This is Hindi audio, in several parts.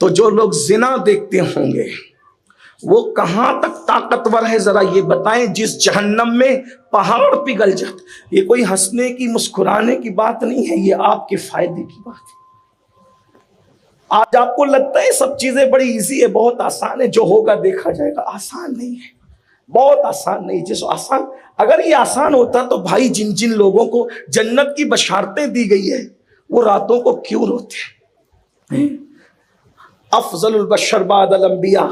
तो जो लोग जिना देखते होंगे वो कहां तक ताकतवर है, जरा ये बताएं। जिस जहन्नम में पहाड़ पिघल जाते। ये कोई हंसने की मुस्कुराने की बात नहीं है, ये आपके फायदे की बात है। आज आपको लगता है सब चीजें बड़ी इजी है, बहुत आसान है, जो होगा देखा जाएगा। आसान नहीं है, बहुत आसान नहीं। जिस आसान, अगर ये आसान होता तो भाई जिन जिन लोगों को जन्नत की बशारतें दी गई है वो रातों को क्यों रोते? अफजलुल बशर बादल अंबिया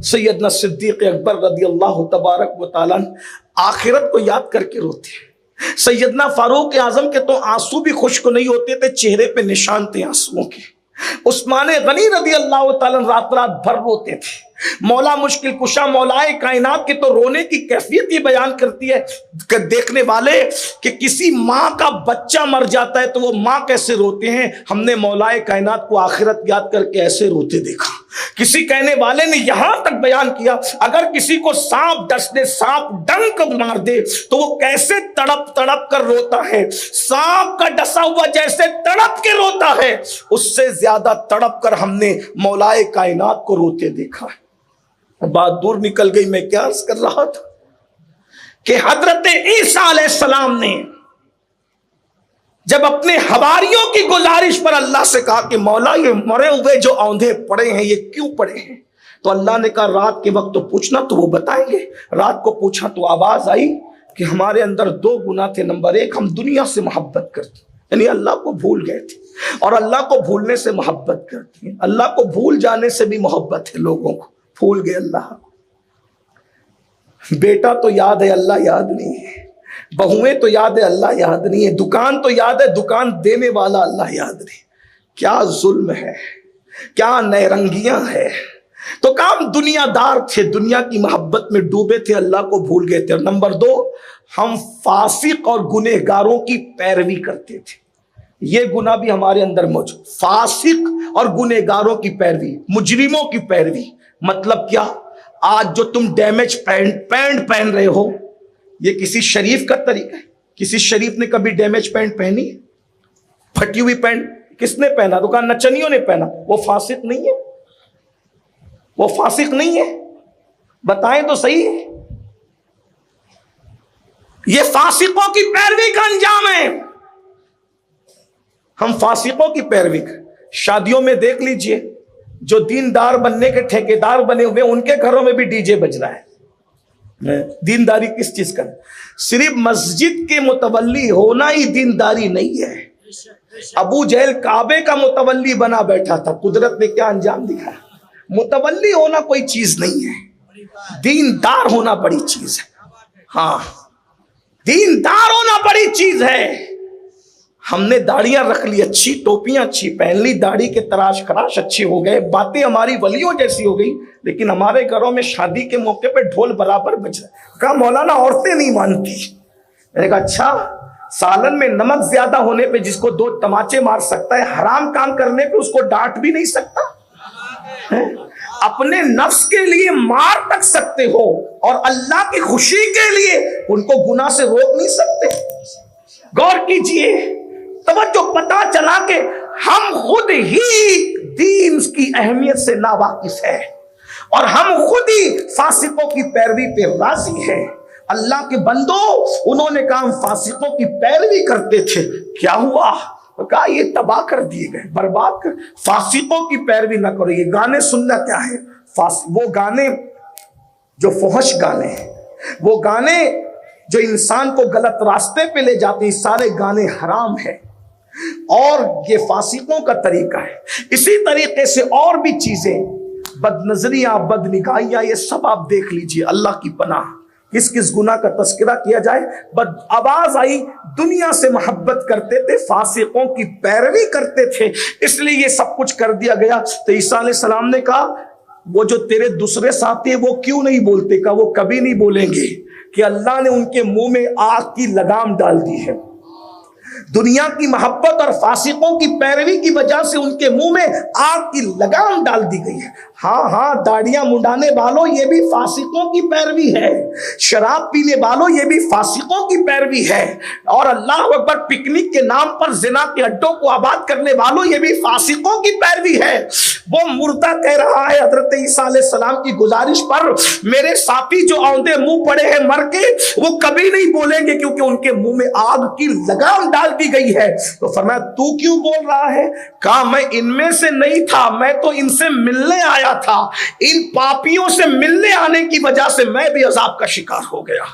सैयदना सिद्दीक अकबर रदी अल्लाह तबारक व तआला आखिरत को याद करके रोते हैं। सैयदना फारूक आजम के तो आंसू भी खुश्क नहीं होते थे, चेहरे पे निशान थे आंसुओं के। उस्मान गनी रदी अल्लाह तआला रात रात भर रोते थे। मौला मुश्किल कुशा मौलाए कायनात के तो रोने की कैफियत ही बयान करती है देखने वाले कि किसी माँ का बच्चा मर जाता है तो वो माँ कैसे रोते हैं। हमने मौलाए कायनात को आखिरत याद करके ऐसे रोते देखा। किसी कहने वाले ने यहां तक बयान किया अगर किसी को सांप डस दे, सांप डंक मार दे तो वो कैसे तड़प तड़प कर रोता है। सांप का डसा हुआ जैसे तड़प के रोता है, उससे ज्यादा तड़प कर हमने मौलाए कायनात को रोते देखा है। बात दूर निकल गई। मैं क्या अर्ज कर रहा था कि हजरत ईसा अलैहिस्सलाम ने जब अपने हवारियों की गुजारिश पर अल्लाह से कहा कि मौला ये मरे हुए जो औंधे पड़े हैं ये क्यों पड़े हैं, तो अल्लाह ने कहा रात के वक्त तो पूछना तो वो बताएंगे। रात को पूछा तो आवाज आई कि हमारे अंदर दो गुनाह थे। नंबर एक, हम दुनिया से मोहब्बत करते, यानी अल्लाह को भूल गए थे, और अल्लाह को भूलने से मोहब्बत करते हैं। अल्लाह को भूल जाने से भी मोहब्बत है लोगों को, भूल गए अल्लाह को। बेटा तो याद है, अल्लाह याद नहीं है। बहुएं तो याद है, अल्लाह याद नहीं है। दुकान तो याद है, दुकान देने वाला अल्लाह याद नहीं। क्या जुल्म है, क्या नैरंगियां है। तो काम दुनियादार थे, दुनिया की मोहब्बत में डूबे थे, अल्लाह को भूल गए थे। और नंबर दो, हम फासिक और गुनहगारों की पैरवी करते थे। ये गुनाह भी हमारे अंदर मौजूद, फासिक और गुनहगारों की पैरवी, मुजरिमों की पैरवी। मतलब क्या, आज जो तुम डैमेज पैंट पहन रहे हो ये किसी शरीफ का तरीका है? किसी शरीफ ने कभी डैमेज पैंट पहनी है? फटी हुई पैंट किसने पहना? दुकान नचनियों ने पहना। वो फासिक नहीं है? वो फासिक नहीं है? बताएं तो सही। ये फासिकों की पैरवी का अंजाम है। हम फासिकों की पैरवी। शादियों में देख लीजिए, जो दीनदार बनने के ठेकेदार बने हुए उनके घरों में भी डीजे बज रहा है। दीनदारी किस चीज का? सिर्फ मस्जिद के मुतवल्ली होना ही दीनदारी नहीं है। अबू जहल काबे का मुतवल्ली बना बैठा था, कुदरत ने क्या अंजाम दिखाया। मुतवल्ली होना कोई चीज नहीं है, दीनदार होना बड़ी चीज है। हाँ, दीनदार होना बड़ी चीज है। हमने दाढ़ियां रख ली अच्छी, टोपियां अच्छी पहन ली, दाढ़ी के तराश खराश अच्छे हो गए, बातें हमारी वलियों जैसी हो गई, लेकिन हमारे घरों में शादी के मौके पे ढोल बराबर बज रहा है। कहा मौलाना औरतें नहीं मानती। मैंने कहा अच्छा, सालन में नमक ज्यादा होने पे जिसको दो तमाचे मार सकता है, हराम काम करने पे उसको डांट भी नहीं सकता है? अपने नफ्स के लिए मार तक सकते हो और अल्लाह की खुशी के लिए उनको गुनाह से रोक नहीं सकते। गौर कीजिए, तवज्जो, पता चला कि हम खुद ही दीन की अहमियत से नावाकिफ है और हम खुद ही फासिकों की पैरवी पे राजी है। अल्लाह के बंदो, उन्होंने कहा हम फासिकों की पैरवी करते थे, क्या हुआ? कहा ये तबाह कर दिए गए, बर्बाद कर। फासिकों की पैरवी ना करो। ये गाने सुनना क्या है? वो गाने जो फहश गाने हैं, वो गाने जो इंसान को गलत रास्ते पे ले जाते हैं, सारे गाने हराम है और ये फासिकों का तरीका है। इसी तरीके से और भी चीजें, बदनजरियां, बदनिगाहियां, ये सब आप देख लीजिए। अल्लाह की पनाह, किस किस गुनाह का तस्करा किया जाए। बद आवाज आई, दुनिया से मोहब्बत करते थे, फासिकों की पैरवी करते थे, इसलिए ये सब कुछ कर दिया गया। तो ईसा अलैहिस्सलाम ने कहा वो जो तेरे दूसरे साथी है वो क्यों नहीं बोलते? का वो कभी नहीं बोलेंगे कि अल्लाह ने उनके मुंह में आग की लगाम डाल दी है। दुनिया की मोहब्बत और फासिकों की पैरवी की वजह से उनके मुंह में आग की लगाम डाल दी गई है। हाँ हाँ, दाढ़ियां मुंडाने वालों, ये भी फासिकों की पैरवी है। शराब पीने वालों, ये भी फासिकों की पैरवी है। और अल्लाह अकबर, पिकनिक के नाम पर जिना के अड्डों को आबाद करने वालों, ये भी फासिकों की पैरवी है। वो मुर्दा कह रहा है हजरत ईसा अलैहिस्सलाम की गुजारिश पर, मेरे साथी जो औंधे मुंह पड़े हैं मर के, वो कभी नहीं बोलेंगे क्योंकि उनके मुंह में आग की लगाम डाल दी गई है। तो फरमाया तू क्यों बोल रहा है? कहा मैं इनमें से नहीं था, मैं तो इनसे मिलने आया था। इन पापियों से मिलने आने की वजह से मैं भी अजाब का शिकार हो गया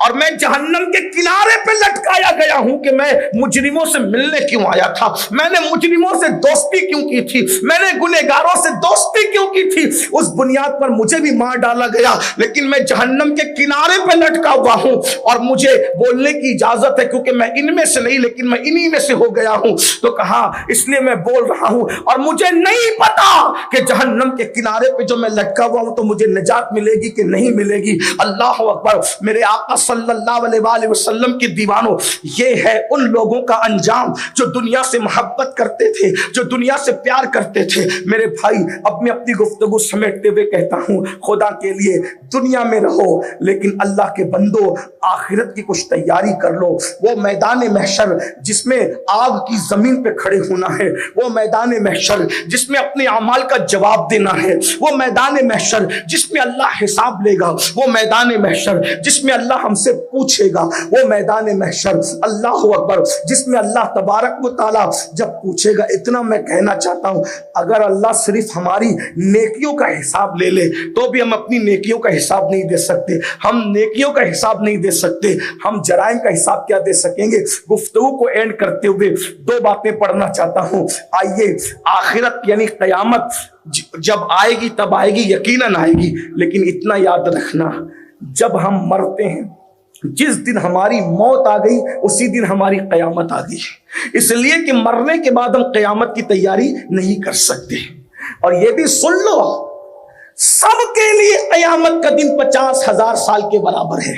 और मैं जहन्नम के किनारे पे लटकाया गया हूं कि मैं मुजरिमों से मिलने क्यों आया था, मैंने मुजरिमों से दोस्ती क्यों की थी, मैंने गुनहगारों से दोस्ती क्यों की थी। उस बुनियाद पर मुझे भी मार डाला गया, लेकिन मैं जहन्नम के किनारे पे लटका हुआ हूं और मुझे बोलने की इजाजत है क्योंकि मैं इनमें से नहीं लेकिन मैं इन्हीं में से हो गया हूं। तो कहा इसलिए मैं बोल रहा हूं और मुझे नहीं पता कि जहन्नम के किनारे पे जो मैं लटका हुआ हूं तो मुझे निजात मिलेगी कि नहीं मिलेगी। अल्लाह अकबर। मेरे आका सल्लल्लाहु अलैहि वसल्लम के दीवानों, ये है उन लोगों का अंजाम जो दुनिया से मोहब्बत करते थे, जो दुनिया से प्यार करते थे। मेरे भाई, अब मैं अपनी गुफ्तगू समेटते हुए कहता हूं, खुदा के लिए दुनिया में रहो लेकिन अल्लाह के बंदो आखिरत की कुछ तैयारी कर लो। वो मैदान महशर जिसमें आग की जमीन पे खड़े होना है, वो मैदान महशर जिसमें अपने अमाल का जवाब देना है, वो मैदान महशर जिसमें अल्लाह हिसाब लेगा, वो मैदान महशर जिसमें अल्लाह हमसे पूछेगा, वो मैदान महशर अल्लाह अकबर जिसमें अल्लाह तबारक व तआला जब पूछेगा। इतना मैं कहना चाहता हूं, अगर अल्लाह सिर्फ हमारी नेकियों का हिसाब ले ले तो भी हम अपनी नेकियों का हिसाब नहीं दे सकते। हम नेकियों का हिसाब नहीं दे सकते, हम जराइम का हिसाब क्या दे सकेंगे। गुफ्तगू को एंड करते हुए दो बातें पढ़ना चाहता हूं। आइए, आखिरत यानी कयामत जब आएगी तब आएगी, यकीनन आएगी, लेकिन इतना याद रखना, जब हम मरते हैं, जिस दिन हमारी मौत आ गई उसी दिन हमारी कयामत आ गई। इसलिए कि मरने के बाद हम कयामत की तैयारी नहीं कर सकते। और यह भी सुन लो, सबके लिए कयामत का दिन 50,000 साल के बराबर है,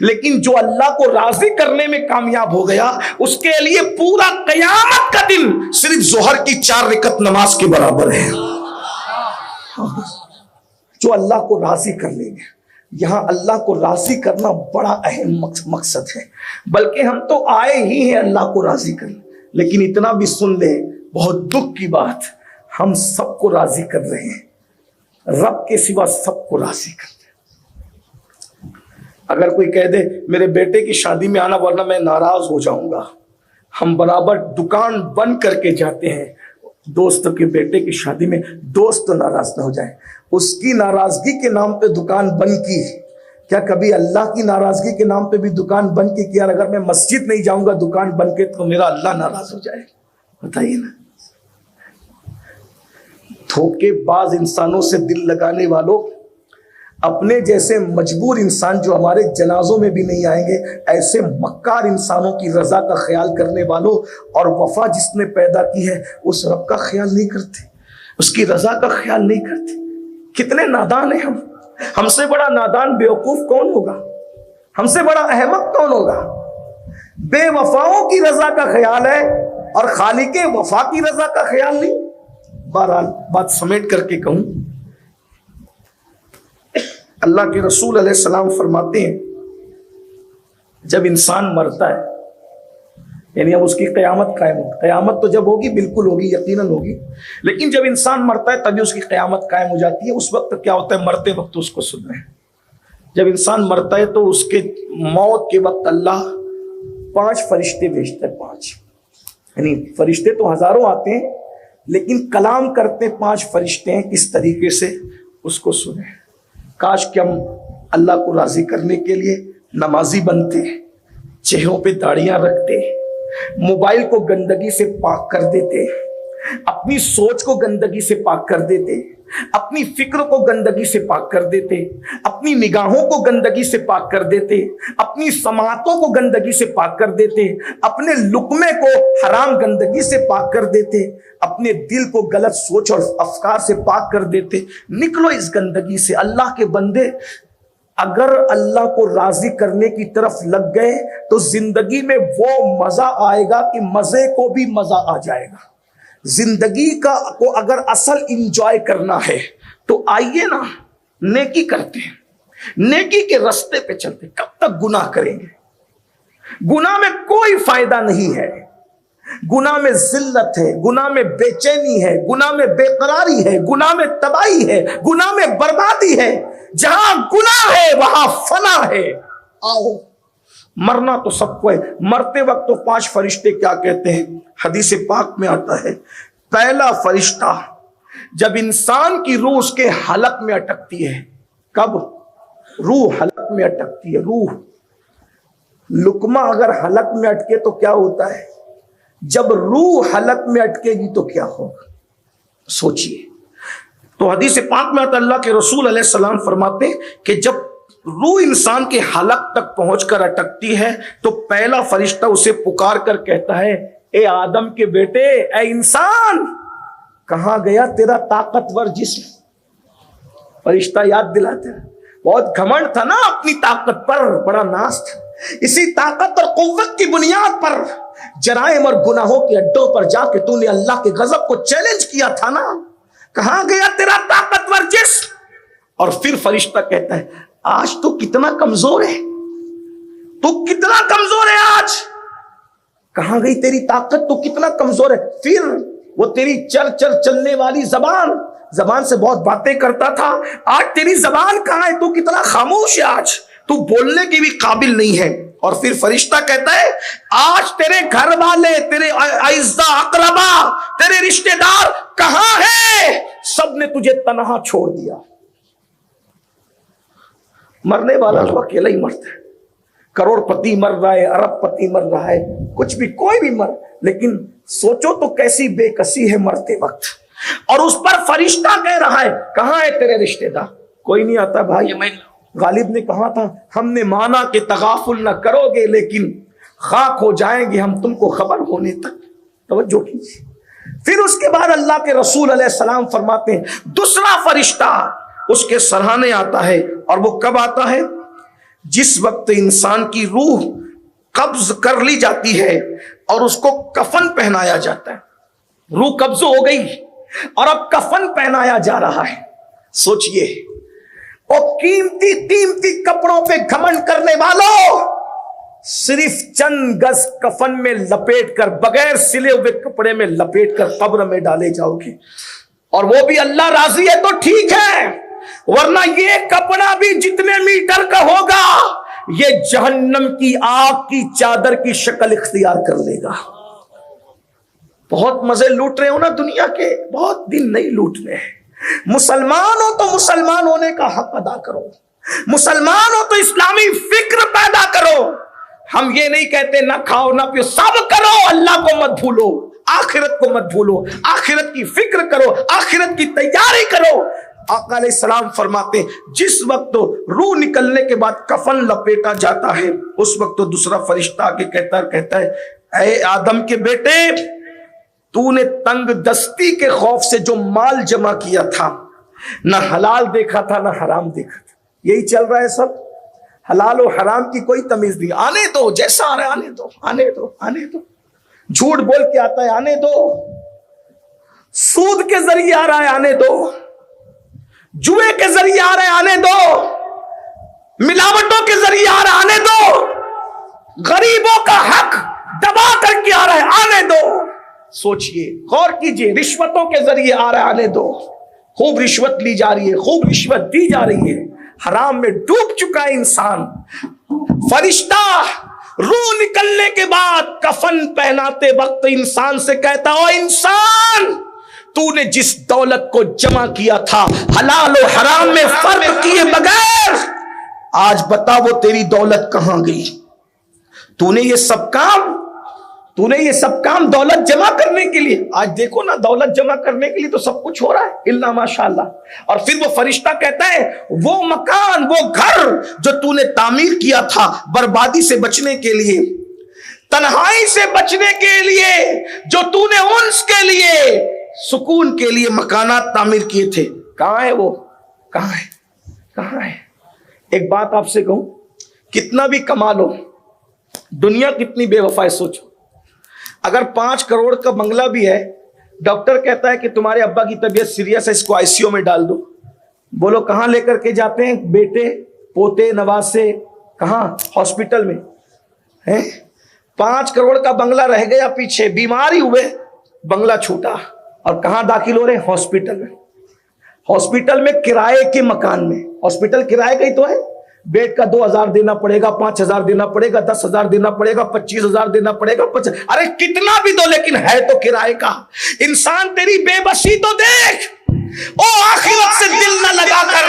लेकिन जो अल्लाह को राजी करने में कामयाब हो गया उसके लिए पूरा कयामत का दिन सिर्फ जोहर की 4 रकअत नमाज के बराबर है। जो अल्लाह को राजी कर लेंगे, यहां अल्लाह को राजी करना बड़ा अहम मकसद है, बल्कि हम तो आए ही हैं अल्लाह को राजी करने। लेकिन इतना भी सुन ले, बहुत दुख की बात, हम सबको राजी कर रहे हैं, रब के सिवा सबको राजी कर दे। अगर कोई कह दे मेरे बेटे की शादी में आना वरना मैं नाराज हो जाऊंगा, हम बराबर दुकान बंद करके जाते हैं दोस्त के बेटे की शादी में, दोस्त तो नाराज ना हो जाए। उसकी नाराजगी के नाम पे दुकान बंद की, क्या कभी अल्लाह की नाराजगी के नाम पे भी दुकान बंद की? क्या अगर मैं मस्जिद नहीं जाऊंगा दुकान बंद के तो मेरा अल्लाह नाराज हो जाए? बताइए ना। धोखेबाज इंसानों से दिल लगाने वालों, अपने जैसे मजबूर इंसान जो हमारे जनाजों में भी नहीं आएंगे, ऐसे मक्कार इंसानों की रजा का ख्याल करने वालों, और वफा जिसने पैदा की है उस रब का ख्याल नहीं करते, उसकी रजा का ख्याल नहीं करते। कितने नादान हैं हम। हमसे बड़ा नादान बेवकूफ कौन होगा? हमसे बड़ा अहमक कौन होगा? बेवफाओं की रजा का ख्याल है और खालिके वफा की रजा का ख्याल नहीं। बहरहाल बात समेट करके कहूं, अल्लाह के रसूल अलैहिस्सलाम फरमाते हैं, जब इंसान मरता है यानी अब उसकी कयामत कायम होगी। कयामत तो जब होगी बिल्कुल होगी, यकीनन होगी, लेकिन जब इंसान मरता है तभी उसकी कयामत कायम हो जाती है। उस वक्त क्या होता है? मरते वक्त उसको सुन रहे हैं, जब इंसान मरता है तो उसके मौत के वक्त अल्लाह 5 फरिश्ते भेजता है। 5 यानी फरिश्ते तो हजारों आते हैं, लेकिन कलाम करते 5 फरिश्ते हैं। किस तरीके से? उसको सुने। काश कि हम अल्लाह को राजी करने के लिए नमाजी बनते, चेहरों पे दाढ़ियां रखते, मोबाइल को गंदगी से पाक कर देते, अपनी सोच को गंदगी से पाक कर देते, अपनी फिक्र को गंदगी से पाक कर देते, अपनी निगाहों को गंदगी से पाक कर देते, अपनी समातों को गंदगी से पाक कर देते, अपने लुक्मे को हराम गंदगी से पाक कर देते, अपने दिल को गलत सोच और अफकार से पाक कर देते। निकलो इस गंदगी से। अल्लाह के बंदे, अगर अल्लाह को राजी करने की तरफ लग गए तो जिंदगी में वो मजा आएगा कि मजे को भी मजा आ जाएगा। जिंदगी का को अगर असल इंजॉय करना है तो आइए ना, नेकी करते हैं, नेकी के रास्ते पे चलते। कब तक गुनाह करेंगे? गुनाह में कोई फायदा नहीं है। गुनाह में जिल्लत है, गुनाह में बेचैनी है, गुनाह में बेकरारी है, गुनाह में तबाही है, गुनाह में बर्बादी है। जहां गुनाह है वहां फना है। आओ, मरना तो सबको है। मरते वक्त तो 5 फरिश्ते क्या कहते हैं, हदीस पाक में आता है, पहला फरिश्ता जब इंसान की रूह उसके हलक में अटकती है, कब रूह हलक में अटकती है, रूह लुकमा अगर हलक में अटके तो क्या होता है, जब रूह हलक में अटकेगी तो क्या होगा, सोचिए। तो हदीस पाक में आता, अल्लाह के रसूल अलैहि सलाम फरमाते कि जब रूह इंसान के हलक तक पहुंचकर अटकती है तो पहला फरिश्ता उसे पुकार कर कहता है, ए आदम के बेटे, ए इंसान, कहां गया तेरा ताकतवर जिस्म। फरिश्ता याद दिलाते हैं, बहुत घमंड था ना अपनी ताकत पर, बड़ा नाज था। इसी ताकत और कुव्वत की बुनियाद पर जराइम और गुनाहों के अड्डों पर जाके तूने अल्लाह के गजब को चैलेंज किया था ना, कहां गया तेरा ताकतवर जिस्म। और फिर फरिश्ता कहता है, आज तो कितना कमजोर है, तू कितना कमजोर है आज, कहां गई तेरी ताकत, तू कितना कमजोर है। फिर वो तेरी चलने वाली जबान से बहुत बातें करता था, आज तेरी जबान कहां है, तू कितना खामोश है, आज तू बोलने की भी काबिल नहीं है। और फिर फरिश्ता कहता है, आज तेरे घर वाले, तेरे आइज़ा अकरबा, तेरे रिश्तेदार कहां है, सबने तुझे तन्हा छोड़ दिया। मरने वाला तो अकेला ही मरता है, करोड़पति मर रहा है, अरबपति मर रहा है, कुछ भी, कोई भी मर, लेकिन सोचो तो कैसी बेकसी है मरते वक्त। और उस पर फरिश्ता कह रहा है, कहां है तेरे रिश्तेदार, कोई नहीं आता भाई। गालिब ने कहा था, हमने माना कि तगाफुल न करोगे लेकिन खाक हो जाएंगे हम तुमको खबर होने तक। तवज्जो कीजिए। फिर उसके बाद अल्लाह के रसूल अलैहिस्सलाम फरमाते हैं, दूसरा फरिश्ता उसके सराहने आता है। और वो कब आता है, जिस वक्त इंसान की रूह कब्ज कर ली जाती है और उसको कफन पहनाया जाता है। रूह कब्ज हो गई और अब कफन पहनाया जा रहा है। सोचिए, और कीमती कीमती कपड़ों पे घमंड करने वालों, सिर्फ चंद गज कफन में लपेट कर, बगैर सिले हुए कपड़े में लपेट कर कब्र में डाले जाओगे। और वो भी अल्लाह राजी है तो ठीक है, वरना ये कपड़ा भी जितने मीटर का होगा ये जहन्नम की आग की चादर की शक्ल इख्तियार कर लेगा। बहुत मजे लूट रहे हो ना दुनिया के, बहुत दिन नहीं लूटने हैं। मुसलमान हो तो मुसलमान होने का हक अदा करो, मुसलमान हो तो इस्लामी फिक्र पैदा करो। हम ये नहीं कहते ना खाओ ना पियो, सब करो, अल्लाह को मत भूलो, आखिरत को मत भूलो, आखिरत की फिक्र करो, आखिरत की तैयारी करो। आका अलैहिस्सलाम फरमाते, जिस वक्त तो रूह निकलने के बाद कफन लपेटा जाता है, उस वक्त तो दूसरा फरिश्ता आके कहता है, ऐ आदम के बेटे, तूने तंग दस्ती के खौफ से जो माल जमा किया था, ना हलाल देखा था ना हराम देखा था, यही चल रहा है सब। हलाल और हराम की कोई तमीज नहीं, आने दो, जैसा आ रहा है आने दो, आने दो, आने दो। झूठ बोल के आता है, आने दो। सूद के जरिए आ रहा है, आने दो। जुए के जरिए आ रहा है, आने दो। मिलावटों के जरिए आ रहा है, आने दो। गरीबों का हक दबा करके आ रहा है, आने दो। सोचिए, गौर कीजिए, रिश्वतों के जरिए आ रहा है, आने दो। खूब रिश्वत ली जा रही है, खूब रिश्वत दी जा रही है, हराम में डूब चुका है इंसान। फरिश्ता रूह निकलने के बाद कफन पहनाते वक्त इंसान से कहता, ओ इंसान, तूने जिस दौलत को जमा किया था हलाल और हराम में फर्क किए बगैर, आज बता वो तेरी दौलत कहां गई। तूने ये सब काम दौलत जमा करने के लिए, आज देखो ना, दौलत जमा करने के लिए तो सब कुछ हो रहा है, इल्ला माशाअल्लाह। और फिर वो फरिश्ता कहता है, वो मकान, वो घर जो तूने तामीर किया था बर्बादी से बचने के लिए, तन्हाई से बचने के लिए, जो तूने उन्स के लिए, सुकून के लिए मकानात तामीर किए थे, कहां है वो, कहां है, कहां है। एक बात आपसे कहूं, कितना भी कमा लो, दुनिया कितनी बेवफा है। सोचो, अगर 5 करोड़ का बंगला भी है, डॉक्टर कहता है कि तुम्हारे अब्बा की तबीयत सीरियस है, इसको आईसीयू में डाल दो, बोलो कहां लेकर के जाते हैं, बेटे पोते नवासे, कहां, हॉस्पिटल में है। 5 करोड़ का बंगला रह गया पीछे, बीमारी हुए, बंगला छूटा, और कहां दाखिल हो रहे? हॉस्पिटल में। हॉस्पिटल में किराए के मकान में, हॉस्पिटल किराए का ही तो है, बेड का 2000 देना पड़ेगा, 5000 देना पड़ेगा, 10,000 देना पड़ेगा, 25,000 देना पड़ेगा, अरे कितना भी दो, लेकिन है तो किराए का। इंसान तेरी बेबसी तो देख, ओ आखिरत से दिल न लगाकर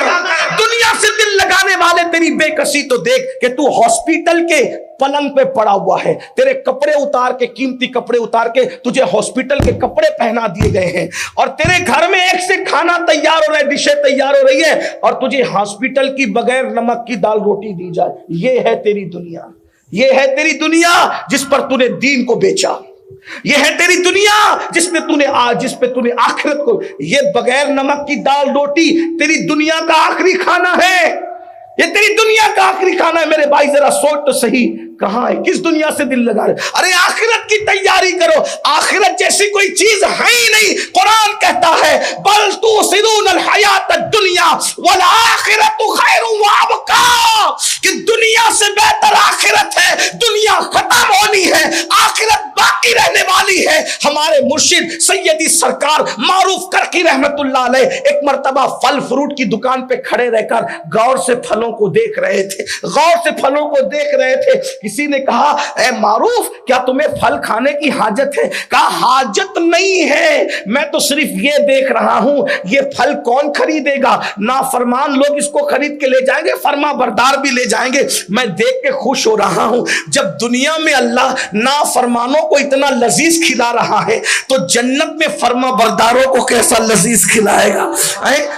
दुनिया से दिल लगाने वाले तेरी बेकसी तो देख कि तू हॉस्पिटल के पलंग पे पड़ा हुआ है, तेरे कपड़े उतार के, कीमती कपड़े उतार के तुझे हॉस्पिटल के कपड़े पहना दिए गए हैं, और तेरे घर में एक से खाना तैयार हो रहा है, डिशें तैयार हो रही है, और तुझे हॉस्पिटल की बगैर नमक की दाल रोटी दी जाए। ये है तेरी दुनिया, ये है तेरी दुनिया जिस पर तूने दीन को बेचा। ये है तेरी दुनिया जिस पे तूने आखिरत को, ये बगैर नमक की दाल रोटी तेरी दुनिया का आखिरी खाना है, ये तेरी दुनिया का आखिरी खाना है। मेरे भाई जरा सोच तो सही, कहां है, किस दुनिया से दिल लगा रहे? अरे आखिरत की तैयारी करो, आखिरत जैसी कोई चीज है ही नहीं। कुरान कहता है बल तुसिरून हयात दुनिया वल आखिरतु खैरुन व अबका, कि दुनिया से बेहतर आखिरत है। दुनिया खत्म होनी है, आखिरत बाकी रहने वाली है। हमारे मुर्शिद सैयदी सरकार मारूफ करकी रहमतुल्लाह अलैह एक मर्तबा फल फ्रूट की दुकान पे खड़े रहकर गौर से फलों को देख रहे थे, गौर से फलों को देख रहे थे। किसी ने कहा, ए मारूफ, क्या तुम्हें फल खाने की हाजत है? कहा, हाजत नहीं है, मैं तो सिर्फ ये देख रहा हूं ये फल कौन खरीदेगा। नाफरमान लोग इसको खरीद के ले जाएंगे, फर्मा बरदार भी ले जाएंगे। मैं देख के खुश हो रहा हूं। जब दुनिया में अल्लाह नाफरमानों को इतना लजीज खिला रहा है, तो जन्नत में फर्मा बरदारों को कैसा लजीज खिलाएगा।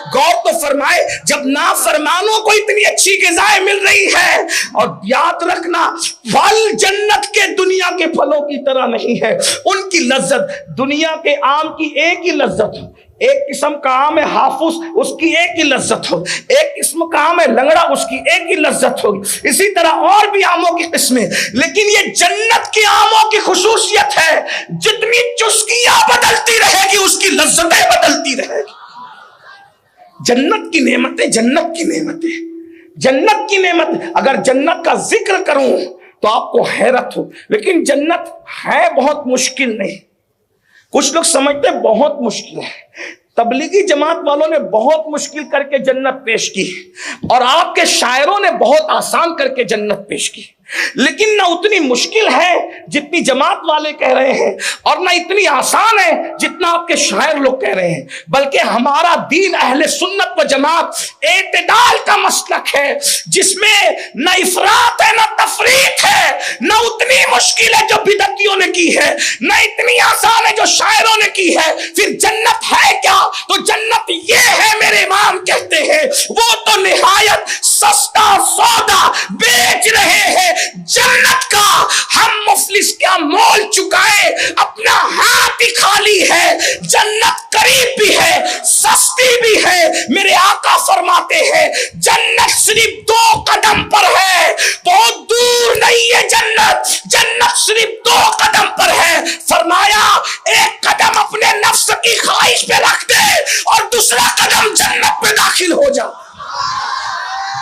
गौर तो फरमाए, जब नाफरमानों को इतनी अच्छी ग़िज़ाएं मिल रही है, और याद रखना फल जन्नत के दुनिया के फलों की तरह नहीं है। उनकी लज्जत दुनिया के आम की एक ही लज्जत हो, एक किस्म का आम है हाफूस, उसकी एक ही लज्जत हो, एक किस्म का आम है लंगड़ा, उसकी एक ही लज्जत होगी, इसी तरह और भी आमों की किस्में। लेकिन ये जन्नत के आमों की खुसूसियत है, जितनी चुस्कियां बदलती रहेगी उसकी लज्जतें बदलती रहेगी। जन्नत की नेमतें, जन्नत की नेमतें, जन्नत की नेमत। अगर जन्नत का जिक्र करूं तो आपको हैरत हो, लेकिन जन्नत है बहुत मुश्किल नहीं। कुछ लोग समझते बहुत मुश्किल है, तबलीगी जमात वालों ने बहुत मुश्किल करके जन्नत पेश की, और आपके शायरों ने बहुत आसान करके जन्नत पेश की। लेकिन ना उतनी मुश्किल है जितनी जमात वाले कह रहे हैं, और ना इतनी आसान है जितना आपके शायर लोग कह रहे हैं। बल्कि हमारा दीन अहले सुन्नत व जमात एतदाल का मसलक है, जिसमें न इफरात है न तफरीत है। न उतनी मुश्किल है जो बिदतियों ने की है, न इतनी आसान है जो शायरों ने की है। फिर जन्नत है क्या? तो जन्नत ये है, मेरे इमाम कहते हैं, वो तो निहायत सस्ता सौदा बेच रहे हैं जन्नत का। हम मुफलिस क्या मोल चुकाए, अपना हाथ ही खाली है। जन्नत करीब भी है, सस्ती भी है। मेरे आका फरमाते हैं जन्नत सिर्फ 2 कदम पर है, बहुत दूर नहीं है जन्नत। जन्नत सिर्फ 2 कदम पर है। फरमाया एक कदम अपने नफ्स की ख्वाहिश पे रख दे और दूसरा कदम जन्नत पे दाखिल हो जा।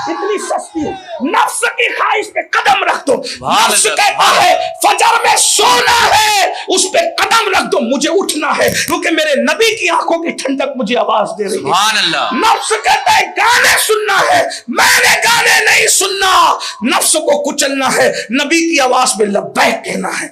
इतनी सस्ती है, नफ्स की ख्वाहिश पे कदम रख दो। नफ्स कहता है फजर में सोना है, उस पे कदम रख दो, मुझे उठना है, क्योंकि मेरे नबी की आंखों की ठंडक मुझे आवाज दे रही है। नफ्स कहता है गाने सुनना है, मैंने गाने नहीं सुनना। नफ्स को कुचलना है, नबी की आवाज में लब्बैक कहना है।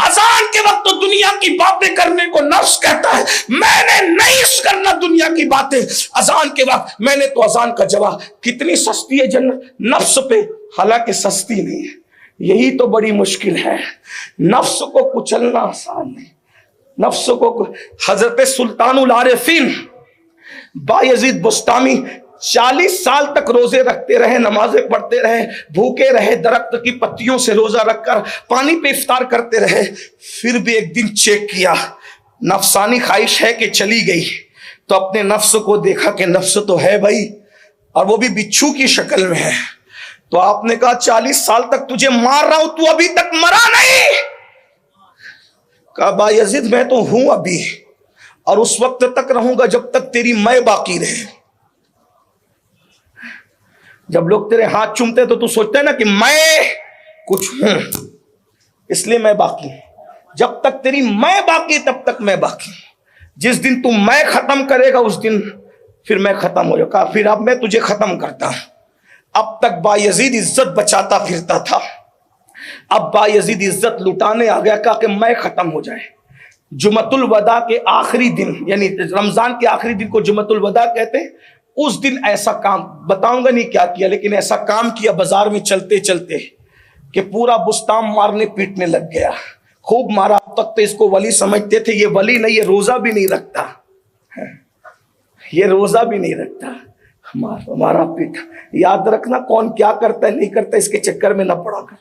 अजान के वक्त तो दुनिया की बातें करने को नफ्स कहता है, मैंने नहीं करना दुनिया की बातें। अजान के वक्त मैंने तो अजान का जवाब। कितनी सस्ती है जन्नत नफ्स पे, हालांकि सस्ती नहीं है। यही तो बड़ी मुश्किल है, नफ्स को कुचलना आसान नहीं। नफ्स को हजरत सुल्तानुल आरिफीन बायजीद बुस्तामी 40 साल तक रोजे रखते रहे, नमाजें पढ़ते रहे, भूखे रहे, दरख्त की पत्तियों से रोजा रखकर पानी पे इफ्तार करते रहे। फिर भी एक दिन चेक किया, नफसानी ख्वाहिश है कि चली गई, तो अपने नफ्स को देखा कि नफ्स तो है भाई, और वो भी बिच्छू की शक्ल में है। तो आपने कहा 40 साल तक तुझे मार रहा हूं, तू अभी तक मरा नहीं। कहा बायजीद मैं तो हूं अभी, और उस वक्त तक रहूंगा जब तक तेरी मैं बाकी रहे। जब लोग तेरे हाथ चूमते तो तू सोचता है ना कि मैं कुछ हूं, इसलिए मैं बाकी हूं। जब तक तेरी मैं बाकी तब तक मैं बाकी। जिस दिन तू मैं खत्म करेगा उस दिन फिर मैं खत्म हो जाऊंगा। फिर अब मैं तुझे खत्म करता हूं। अब तक बायजीद इज्जत बचाता फिरता था, अब बायजीद इज्जत लुटाने आ गया, कहा कि मैं खत्म हो जाए। जुमतुल वदा के आखिरी दिन, यानी रमजान के आखिरी दिन को जुमतुल वदा कहते हैं। उस दिन ऐसा काम बताऊंगा नहीं क्या किया, लेकिन ऐसा काम किया बाजार में चलते चलते कि पूरा बुस्ताम मारने पीटने लग गया, खूब मारा। अब तक तो इसको वली समझते थे, ये वली नहीं, ये रोजा भी नहीं रखता, ये रोजा भी नहीं रखता। हमारा पीठ। याद रखना, कौन क्या करता है नहीं करता इसके चक्कर में न पड़ा कर।